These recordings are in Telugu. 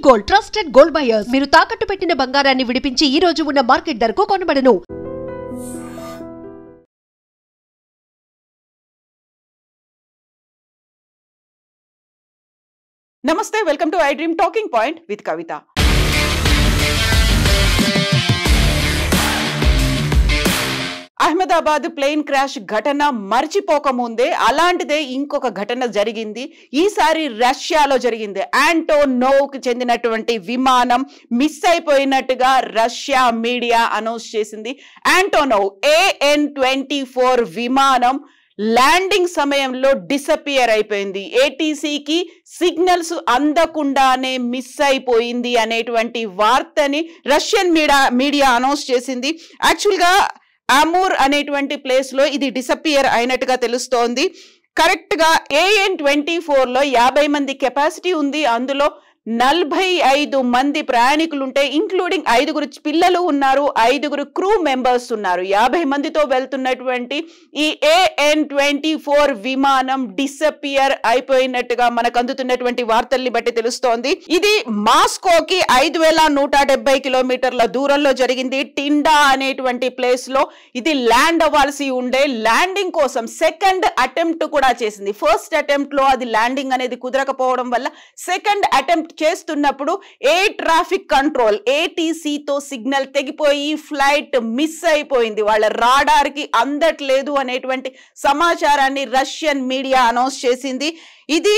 గోల్డ్ ట్రస్టెడ్ గోల్డ్ బయర్స్ మీరు తాకట్టు పెట్టిన బంగారాన్ని విడిపించి ఈ రోజు ఉన్న మార్కెట్ ధరకు కొనబడను. నమస్తే, welcome to I dream talking point with Kavitha. Ahmedabad plane crash ఘటన మర్చిపోకముందే అలాంటిదే ఇంకొక ఘటన జరిగింది. ఈసారి రష్యాలో జరిగింది. ఆంటోనోవ్కి చెందినటువంటి విమానం మిస్ అయిపోయినట్టుగా రష్యా మీడియా అనౌన్స్ చేసింది. ఆంటోనోవ్ AN-24 విమానం ల్యాండింగ్ సమయంలో డిసపియర్ అయిపోయింది. ఏటీసీకి సిగ్నల్స్ అందకుండానే మిస్ అయిపోయింది అనేటువంటి వార్తని రష్యన్ మీడియా అనౌన్స్ చేసింది. యాక్చువల్గా అమూర్ అనేటువంటి ప్లేస్ లో ఇది డిసపియర్ అయినట్టుగా తెలుస్తోంది. కరెక్ట్ గా AN-24 లో 50 మంది కెపాసిటీ ఉంది. అందులో 45 మంది ప్రయాణికులు ఉంటే ఇంక్లూడింగ్ 5 పిల్లలు ఉన్నారు, 5 క్రూ మెంబర్స్ ఉన్నారు. 50 మందితో వెళ్తున్నటువంటి ఈ AN-24 విమానం డిసపియర్ అయిపోయినట్టుగా మనకు అందుతున్నటువంటి వార్తల్ని బట్టి తెలుస్తోంది. ఇది మాస్కోకి 5170 కిలోమీటర్ల దూరంలో జరిగింది. టిండా అనేటువంటి ప్లేస్ లో ఇది ల్యాండ్ అవ్వాల్సి ఉండే. ల్యాండింగ్ కోసం సెకండ్ అటెంప్ట్ కూడా చేసింది. ఫస్ట్ అటెంప్ట్ లో అది ల్యాండింగ్ అనేది కుదరకపోవడం వల్ల సెకండ్ అటెంప్ట్ చేస్తున్నప్పుడు ఎయిర్ ట్రాఫిక్ కంట్రోల్ ATCతో సిగ్నల్ తెగిపోయి ఫ్లైట్ మిస్ అయిపోయింది. వాళ్ళ రాడార్ కి అందట్లేదు అనేటువంటి సమాచారాన్ని రష్యన్ మీడియా అనౌన్స్ చేసింది. ఇది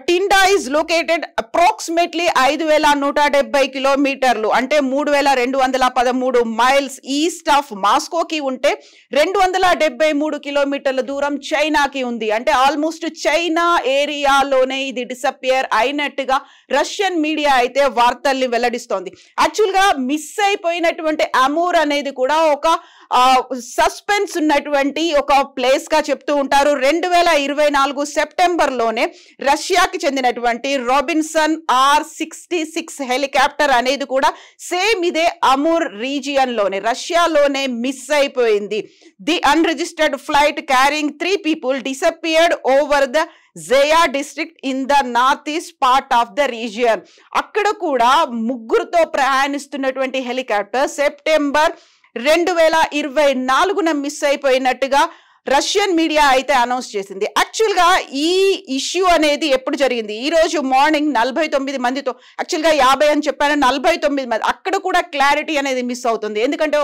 టిండా ఈజ్ లొకేటెడ్ అప్రాక్సిమేట్లీ 5170 కిలోమీటర్లు అంటే 3213 మైల్స్ ఈస్ట్ ఆఫ్ మాస్కోకి ఉంటే 273 కిలోమీటర్ల దూరం చైనాకి ఉంది. అంటే ఆల్మోస్ట్ చైనా ఏరియాలోనే ఇది డిసపియర్ అయినట్టుగా రష్యన్ మీడియా అయితే వార్తల్ని వెల్లడిస్తోంది. యాక్చువల్గా మిస్ అయిపోయినటువంటి అమూర్ అనేది కూడా ఒక సస్పెన్స్ ఉన్నటువంటి ఒక ప్లేస్ గా చెప్తూ ఉంటారు. 2024 సెప్టెంబర్ లోనే రష్యాకి చెందినటువంటి రాబిన్సన్ R-66 హెలికాప్టర్ అనేది కూడా సేమ్ ఇదే అమూర్ రీజియన్ లోనే రష్యాలోనే మిస్ అయిపోయింది. The unregistered flight carrying 3 people disappeared over the Zeya district in the north east part of the region. అక్కడ కూడా 3తో ప్రయాణిస్తున్నటువంటి హెలికాప్టర్ సెప్టెంబర్ 2024 మిస్ అయిపోయినట్టుగా రష్యన్ మీడియా అయితే అనౌన్స్ చేసింది. యాక్చువల్గా ఈ ఇష్యూ అనేది ఎప్పుడు జరిగింది? ఈ రోజు మార్నింగ్ 49 మందితో, యాక్చువల్గా 50 అని చెప్పాను, 49 మంది. అక్కడ కూడా క్లారిటీ అనేది మిస్ అవుతుంది. ఎందుకంటే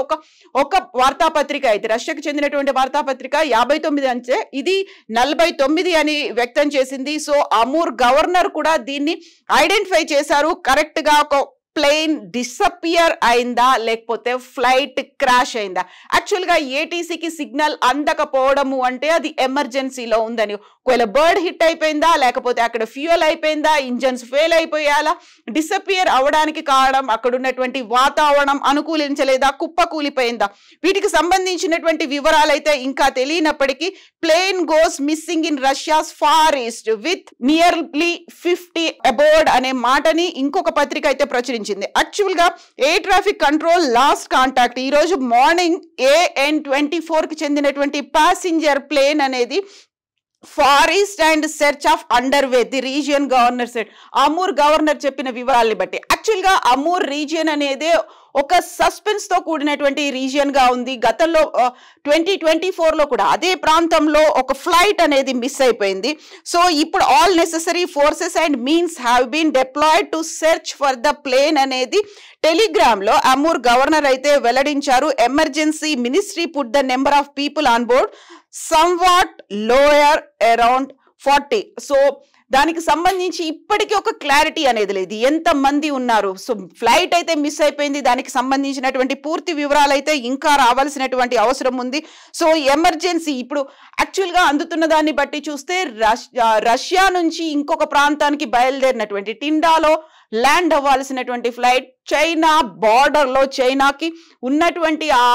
ఒక వార్తాపత్రిక అయితే రష్యాకి చెందినటువంటి వార్తాపత్రిక 59 అంటే ఇది 49 అని వ్యక్తం చేసింది. సో అమూర్ గవర్నర్ కూడా దీన్ని ఐడెంటిఫై చేశారు. కరెక్ట్ గా ఒక ప్లేన్ డిసపియర్ అయిందా లేకపోతే ఫ్లైట్ క్రాష్ అయిందా? యాక్చువల్గా ఏటీసీకి సిగ్నల్ అందకపోవడము అంటే అది ఎమర్జెన్సీలో ఉందని. ఒకవేళ బర్డ్ హిట్ అయిపోయిందా లేకపోతే అక్కడ ఫ్యూయల్ అయిపోయిందా, ఇంజన్స్ ఫెయిల్ అయిపోయాలా, డిసపియర్ అవడానికి కారణం అక్కడ ఉన్నటువంటి వాతావరణం అనుకూలించలేదా, కుప్పకూలిపోయిందా? వీటికి సంబంధించినటువంటి వివరాలు అయితే ఇంకా తెలియనప్పటికీ plane goes missing in Russia's far east with nearly 50 aboard అనే మాటని ఇంకొక పత్రిక అయితే ప్రచురించింది. యాక్చువల్ గా air traffic control lost contact ఈ రోజు మార్నింగ్ AN-24 కి చెందినటువంటి ప్యాసింజర్ ప్లేన్ అనేది far east and search of under way the region governor said. Amur governor చెప్పిన వివరాలని బట్టి యాక్చువల్గా అమూర్ రీజియన్ అనేది ఒక సస్పెన్స్ తో కూడినటువంటి రీజియన్ గా ఉంది. గతంలో 2024 లో కూడా అదే ప్రాంతంలో ఒక ఫ్లైట్ అనేది మిస్ అయిపోయింది. సో ఇప్పుడు all necessary forces and means have been deployed to search for the plane అనేది టెలిగ్రామ్ లో అమూర్ గవర్నర్ అయితే వెల్లడించారు. Emergency ministry put the number of people on board somewhat lower around 40. So దానికి సంబంధించి ఇప్పటికీ ఒక క్లారిటీ అనేది లేదు, ఎంత మంది ఉన్నారు. సో ఫ్లైట్ అయితే మిస్ అయిపోయింది, దానికి సంబంధించినటువంటి పూర్తి వివరాలు అయితే ఇంకా రావాల్సినటువంటి అవసరం ఉంది. సో ఎమర్జెన్సీ ఇప్పుడు యాక్చువల్గా అందుతున్న దాన్ని బట్టి చూస్తే రష్యా నుంచి ఇంకొక ప్రాంతానికి బయలుదేరినటువంటి టిండాలో ల్యాండ్ అవ్వాల్సినటువంటి ఫ్లైట్ చైనా బార్డర్ లో చైనాకి ఉన్నటువంటి ఆ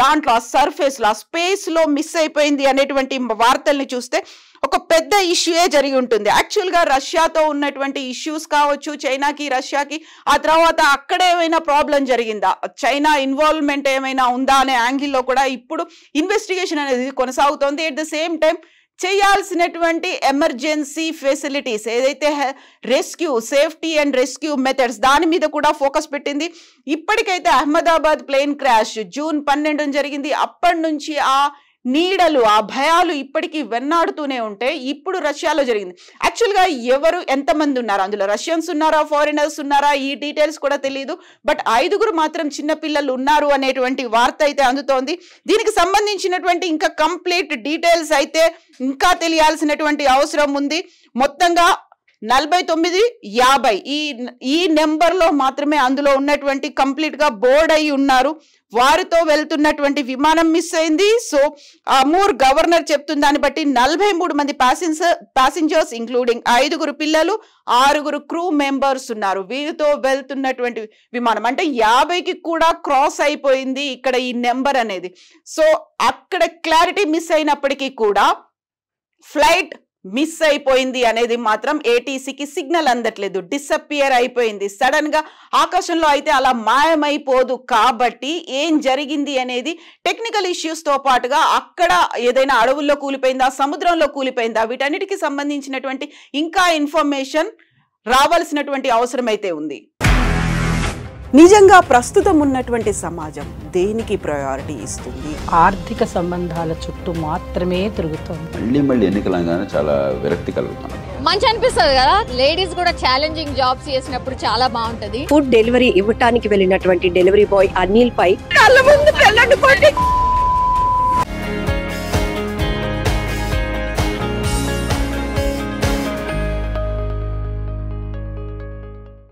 దాంట్లో ఆ సర్ఫేస్ లో ఆ స్పేస్ లో మిస్ అయిపోయింది అనేటువంటి వార్తల్ని చూస్తే ఒక పెద్ద ఇష్యూయే జరిగి ఉంటుంది. యాక్చువల్గా రష్యాతో ఉన్నటువంటి ఇష్యూస్ కావచ్చు, చైనాకి రష్యాకి, ఆ తర్వాత అక్కడ ఏమైనా ప్రాబ్లం జరిగిందా, చైనా ఇన్వాల్వ్మెంట్ ఏమైనా ఉందా అనే యాంగిల్లో కూడా ఇప్పుడు ఇన్వెస్టిగేషన్ అనేది కొనసాగుతోంది. ఎట్ ద సేమ్ టైం చేయాల్సినటువంటి ఎమర్జెన్సీ ఫెసిలిటీస్ ఏదైతే rescue, safety and rescue methods దాని మీద కూడా ఫోకస్ పెట్టింది. ఇప్పటికైతే అహ్మదాబాద్ ప్లేన్ క్రాష్ జూన్ 12 జరిగింది. అప్పటి నుంచి ఆ నీడలు, ఆ భయాలు ఇప్పటికీ వెన్నాడుతూనే ఉంటాయి. ఇప్పుడు రష్యాలో జరిగింది. యాక్చువల్గా ఎవరు ఎంతమంది ఉన్నారు అందులో, రష్యన్స్ ఉన్నారా, ఫారినర్స్ ఉన్నారా, ఈ డీటెయిల్స్ కూడా తెలియదు. బట్ 5 మాత్రం చిన్నపిల్లలు ఉన్నారు అనేటువంటి వార్త అయితే అందుతోంది. దీనికి సంబంధించినటువంటి ఇంకా కంప్లీట్ డీటెయిల్స్ అయితే ఇంకా తెలియాల్సినటువంటి అవసరం ఉంది. మొత్తంగా 49-50 ఈ నెంబర్లో మాత్రమే అందులో ఉన్నటువంటి కంప్లీట్ గా బోర్డ్ అయి ఉన్నారు. వారితో వెళ్తున్నటువంటి విమానం మిస్ అయింది. సో అమూర్ గవర్నర్ చెప్తున్న దాన్ని బట్టి 43 మంది ప్యాసింజర్స్ ఇంక్లూడింగ్ 5 పిల్లలు, 6 క్రూ మెంబర్స్ ఉన్నారు. వీరితో వెళ్తున్నటువంటి విమానం అంటే 50కి కూడా క్రాస్ అయిపోయింది ఇక్కడ ఈ నెంబర్ అనేది. సో అక్కడ క్లారిటీ మిస్ అయినప్పటికీ కూడా ఫ్లైట్ మిస్ అయిపోయింది అనేది మాత్రం ఏటీసీకి సిగ్నల్ అందట్లేదు, డిసప్పియర్ అయిపోయింది. సడన్ గా ఆకాశంలో అయితే అలా మాయమైపోదు. కాబట్టి ఏం జరిగింది అనేది టెక్నికల్ ఇష్యూస్ తో పాటుగా అక్కడ ఏదైనా అడవుల్లో కూలిపోయిందా, సముద్రంలో కూలిపోయిందా, వీటన్నిటికీ సంబంధించినటువంటి ఇంకా ఇన్ఫర్మేషన్ రావాల్సినటువంటి అవసరం అయితే ఉంది. నిజంగా ప్రస్తుతం ఉన్నటువంటి సమాజం దేనికి ప్రయారిటీ ఇస్తుంది? ఆర్థిక సంబంధాల చుట్టూ మాత్రమే తిరుగుతుంది. మళ్ళీ ఎన్నికలంగానే చాలా విరక్తి కలుగుతాను. మంచి అనిపిస్తుంది కదా, లేడీస్ కూడా ఛాలెంజింగ్ జాబ్స్ చేసినప్పుడు చాలా బాగుంటది. ఫుడ్ డెలివరీ ఇవ్వటానికి వెళ్ళినటువంటి డెలివరీ బాయ్ అనిల్ పై కళ్ళ ముందు